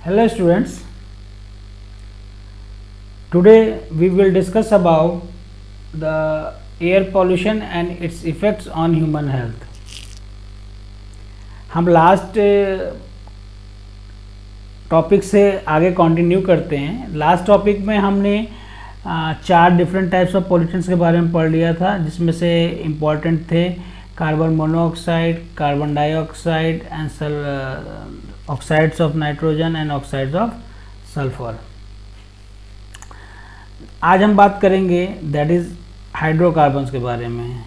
Hello students, today we will discuss about the air pollution and its effects on human health. हम last topic से आगे continue करते हैं। Last topic में हमने चार डिफरेंट टाइप्स ऑफ पॉल्यूशंस के बारे में पढ़ लिया था, जिसमें से इम्पॉर्टेंट थे carbon monoxide, carbon dioxide and oxides of nitrogen and oxides of sulphur. आज हम बात करेंगे दैट इज़ हाइड्रोकार्बन्स के बारे में।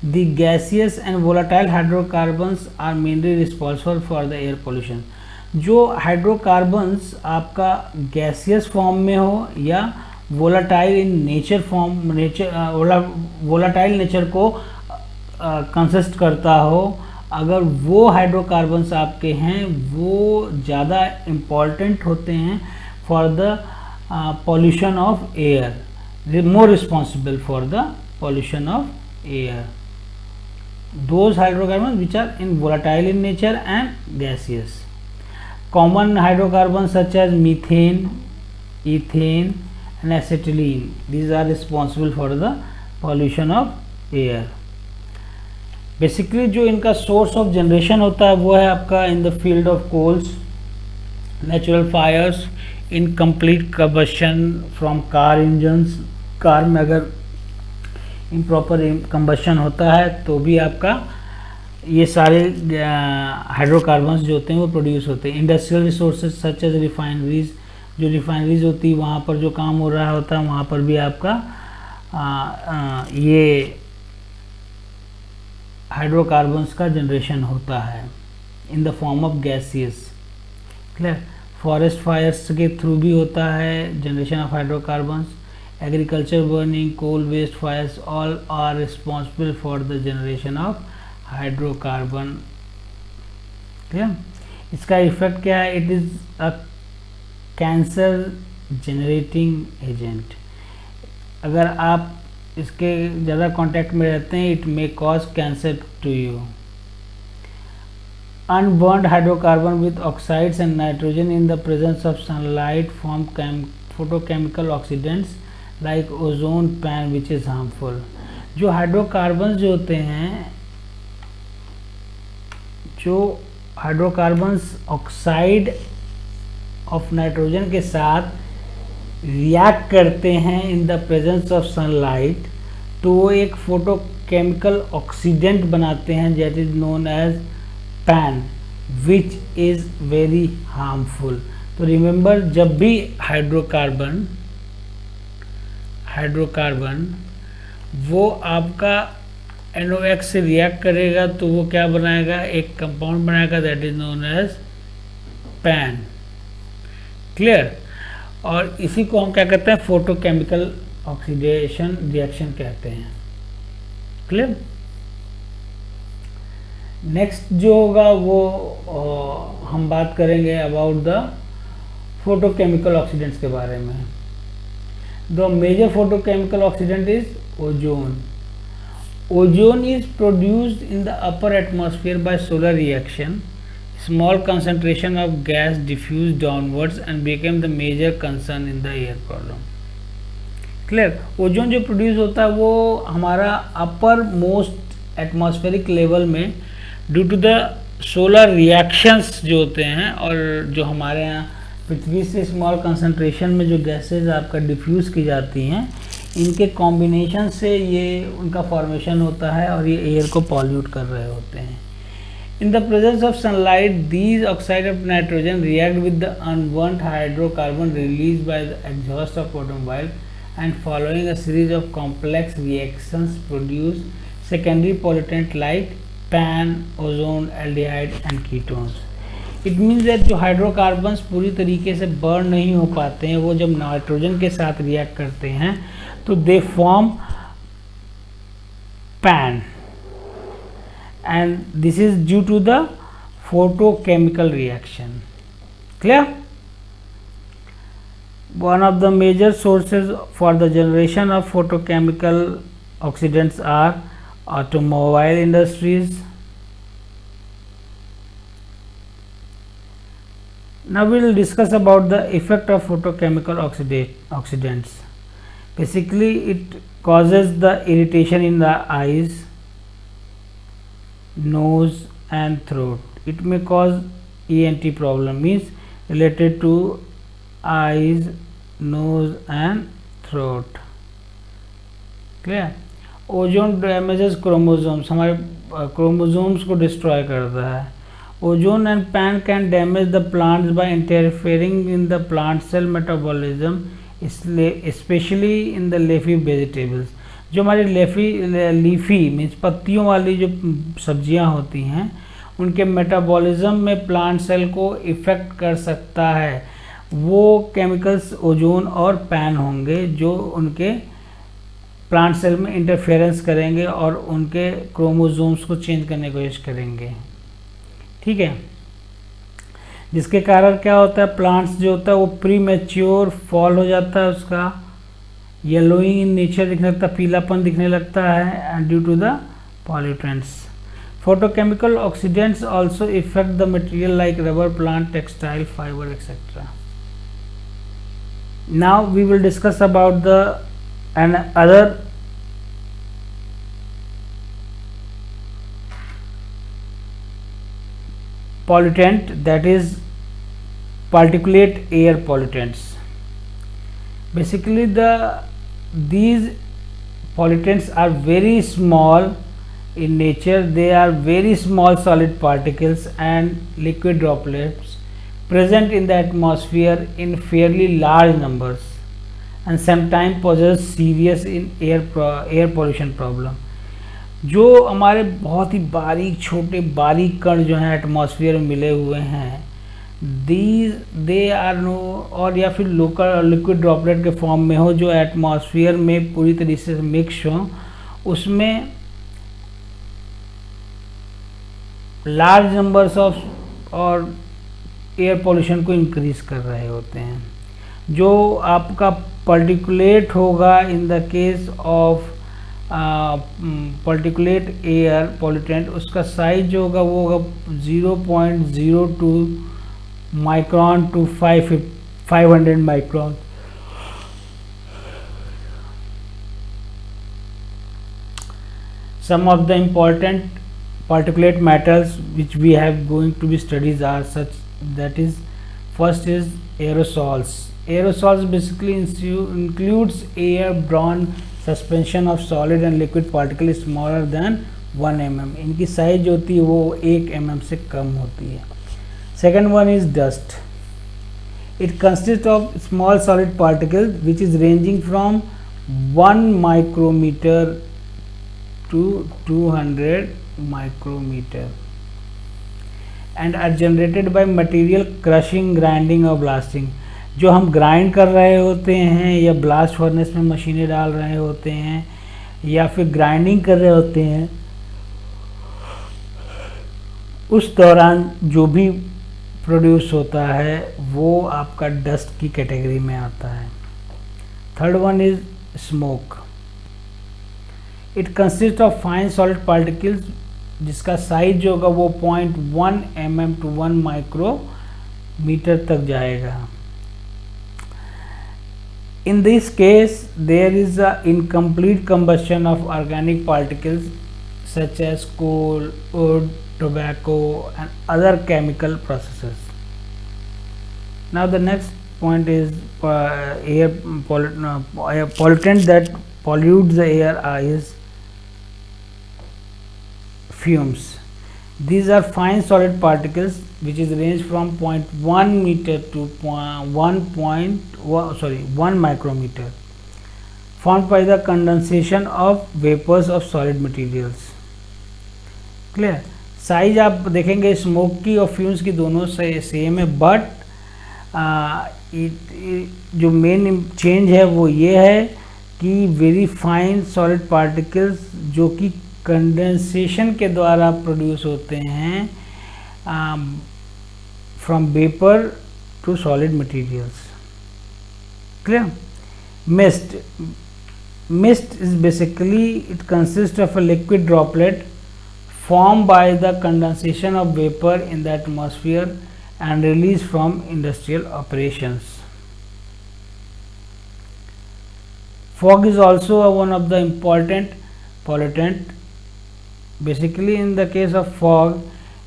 The gaseous and volatile hydrocarbons are mainly responsible for the air pollution. जो हाइड्रोकार्बन्स आपका गैसियस फॉर्म में हो या volatile in nature form, volatile nature को कंसिस्ट करता हो, अगर वो हाइड्रोकार्बन्स आपके हैं वो ज़्यादा इम्पॉर्टेंट होते हैं for the pollution of air, more responsible for the pollution of air. Those hydrocarbons which are in volatile in nature and gaseous. Common hydrocarbons such as methane, ethane and acetylene, these are responsible for the pollution of air. Basically जो इनका source of generation होता है वो है आपका in the field of coals, natural fires, incomplete combustion from car engines. Car में अगर improper combustion होता है तो भी आपका ये सारे हाइड्रोकार्बन्स जो होते हैं वो प्रोड्यूस होते हैं। Industrial resources such as refineries, जो रिफाइनरीज होती है वहाँ पर जो काम हो रहा होता है वहाँ पर भी आपका ये हाइड्रोकार्बन्स का जनरेशन होता है in the form of gaseous. Clear? Forest fires के थ्रू भी होता है generation of hydrocarbons. Agriculture burning, coal waste fires, all are responsible for the generation of hydrocarbon. Clear? इसका इफेक्ट क्या है? It is a cancer generating agent. अगर आप इसके ज़्यादा कांटेक्ट में रहते हैं, it may cause cancer to you. Unburned hydrocarbon with oxides and nitrogen in the presence of sunlight form photochemical oxidants like ozone pan which is harmful. जो hydrocarbons जो होते हैं, जो हाइड्रोकार्बन्स ऑक्साइड ऑफ नाइट्रोजन के साथ react करते हैं in the presence of sunlight, तो वो एक फोटोकेमिकल ऑक्सीडेंट बनाते हैं that is known as pan, which is very harmful. तो रिमेंबर, जब भी हाइड्रोकार्बन वो आपका NOx से रिएक्ट करेगा तो वो क्या बनाएगा? एक कंपाउंड बनाएगा that is known as PAN. Clear? और इसी को हम क्या कहते हैं? फोटोकेमिकल ऑक्सीडेशन रिएक्शन कहते हैं। क्लियर? नेक्स्ट जो होगा वो हम बात करेंगे अबाउट द फोटोकेमिकल ऑक्सीडेंट्स के बारे में। The major photochemical oxidant is ozone. Ozone is produced in the upper atmosphere by solar reaction. Small concentration of gas diffuse downwards and became the major concern in the air problem. Clear? Ozone जो produce होता है वो हमारा uppermost atmospheric level में due to the solar reactions जो होते हैं, और जो हमारे यहाँ पृथ्वी से स्मॉल कंसंट्रेशन में जो गैसेज आपका डिफ्यूज़ की जाती हैं, इनके कॉम्बिनेशन से ये उनका फॉर्मेशन होता है और ये एयर को पॉल्यूट कर रहे होते हैं। In the presence of sunlight these oxide of nitrogen react with the unburned hydrocarbon release by the exhaust of automobile and following a series of complex reactions produce secondary pollutant like pan, ozone, aldehyde and ketones. It means that जो hydrocarbons पूरी तरीके से burn नहीं हो पाते हैं, वो जब नाइट्रोजन के साथ रिएक्ट करते हैं तो they form PAN, and this is due to the photochemical reaction. Clear? One of the major sources for the generation of photochemical oxidants are automobile industries, Now we will discuss about the effect of photochemical oxidants. Basically, it causes the irritation in the eyes, nose and throat. It may cause ENT problem, means related to eyes, nose and throat. Clear. Ozone damages chromosomes, हमारे chromosomes को destroy करता है. Ozone and PAN can damage the plants by interfering in the plant cell metabolism, specially in the leafy vegetables. जो हमारी leafy means पत्तियों वाली जो सब्जियां होती हैं उनके मेटाबॉलिज्म में प्लांट सेल को इफ़ेक्ट कर सकता है. वो केमिकल्स ओजोन और पैन होंगे जो उनके प्लांट सेल में इंटरफेरेंस करेंगे और उनके क्रोमोसोम्स को चेंज करने की कोशिश करेंगे. ठीक है. जिसके कारण क्या होता है, प्लांट्स जो होता है वो प्री मैच्योर फॉल हो जाता है, उसका येलोइंग इन नेचर दिखने लगता है, पीलापन दिखने लगता है, and due to the pollutants. Photochemical oxidants also effect the material like rubber, plant, textile, fibre etcetera. Now we will discuss about the and other pollutant, that is particulate air pollutants. Basically these pollutants are very small in nature. They are very small solid particles and liquid droplets present in the atmosphere in fairly large numbers and sometimes poses serious in air pollution problem. जो हमारे बहुत ही बारीक छोटे बारीक कण जो हैं atmosphere में मिले हुए हैं, दे आर नो, और या फिर लोकल लिक्विड ड्रॉपलेट के फॉर्म में हो जो एटमॉस्फेयर में पूरी तरीके से मिक्स हो, उसमें लार्ज नंबर्स ऑफ और एयर पोल्यूशन को इंक्रीज कर रहे होते हैं. जो आपका पर्टिकुलेट होगा in the case of particulate air pollutant, उसका साइज जो होगा वो होगा 0.02 micron to 500 micron. Some of the important particulate matters which we have going to be studies are such, that is, first is aerosols. Aerosols basically includes airborne suspension of solid and liquid particles smaller than 1 mm. इनकी size होती है वो 1 mm से कम होती है. Second one is dust. It consists of small solid particles which is ranging from 1 micrometer to 200 micrometer and are generated by material crushing, grinding और blasting. जो हम ग्राइंड कर रहे होते हैं या ब्लास्ट फर्नेस में मशीनें डाल रहे होते हैं या फिर ग्राइंडिंग कर रहे होते हैं, उस दौरान जो भी प्रोड्यूस होता है वो आपका डस्ट की कैटेगरी में आता है. Third one is smoke. It consist of fine solid particles जिसका साइज जो होगा वो 0.1 mm to 1 micrometer तक जाएगा. In this case, there is a incomplete combustion of organic particles such as coal, wood, tobacco and other chemical processes. Now the next point is air pollutant that pollutes the air is fumes. These are fine solid particles which is range from 0.1 meter to 1 micrometer, formed by the condensation of vapors of solid materials. Clear? Size आप देखेंगे smoke की और fumes की दोनों से same है, but जो main change है वो ये है कि वेरी फाइन सॉलिड पार्टिकल्स जो कि कंडेंसेशन के द्वारा प्रोड्यूस होते हैं from vapour to solid materials. Clear? Mist is basically, it consists of a liquid droplet formed by the condensation of vapor in the atmosphere and release from industrial operations. Fog is also one of the important pollutant. Basically, in the case of fog,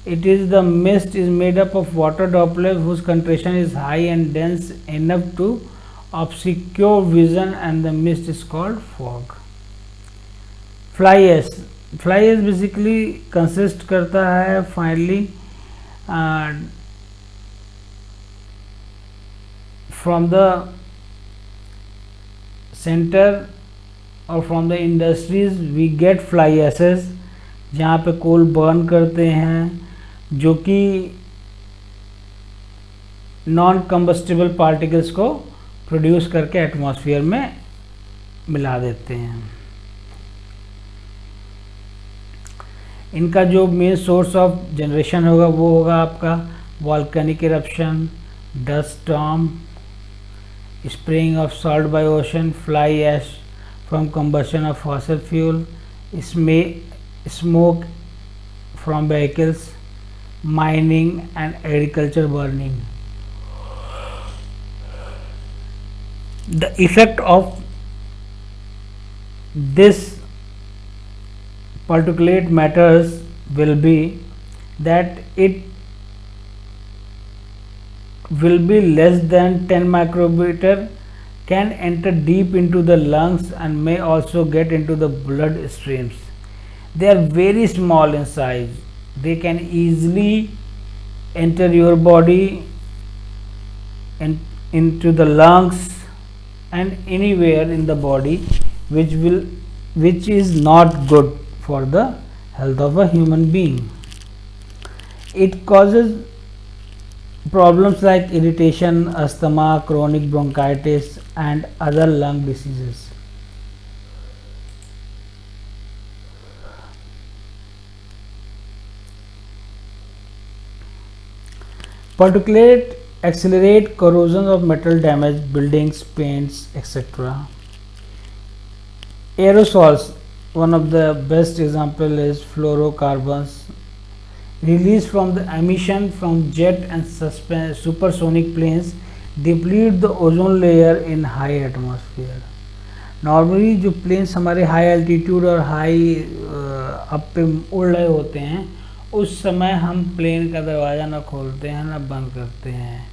it is the mist is made up of water droplets whose concentration is high and dense enough to obscure vision, and the mist is called fog. Fly ash basically consist करता है finally from the center or from the industries we get fly ashes, जहाँ पे कोल burn करते हैं जो कि non combustible particles को produce करके एटमॉस्फेयर में मिला देते हैं। इनका जो मेन सोर्स ऑफ जनरेशन होगा वो होगा आपका volcanic eruption, dust storm, spraying of salt by ocean, fly ash from combustion of fossil fuel, smoke from vehicles, mining and agriculture burning. The effect of this particulate matters will be that it will be less than 10 micrometer, can enter deep into the lungs and may also get into the blood streams. They are very small in size. They can easily enter your body and into the lungs and anywhere in the body, which is not good for the health of a human being. It causes problems like irritation, asthma, chronic bronchitis and other lung diseases. Particulate accelerate corrosion of metal, damage buildings, paints, etc. Aerosols, one of the best example is fluorocarbons. Released from the emission from jet and supersonic planes deplete the ozone layer in high atmosphere. Normally जो planes हमारे high altitude और high up पे उड़ रहे होते हैं उस समय हम प्लेन का दरवाज़ा ना खोलते हैं ना बंद करते हैं,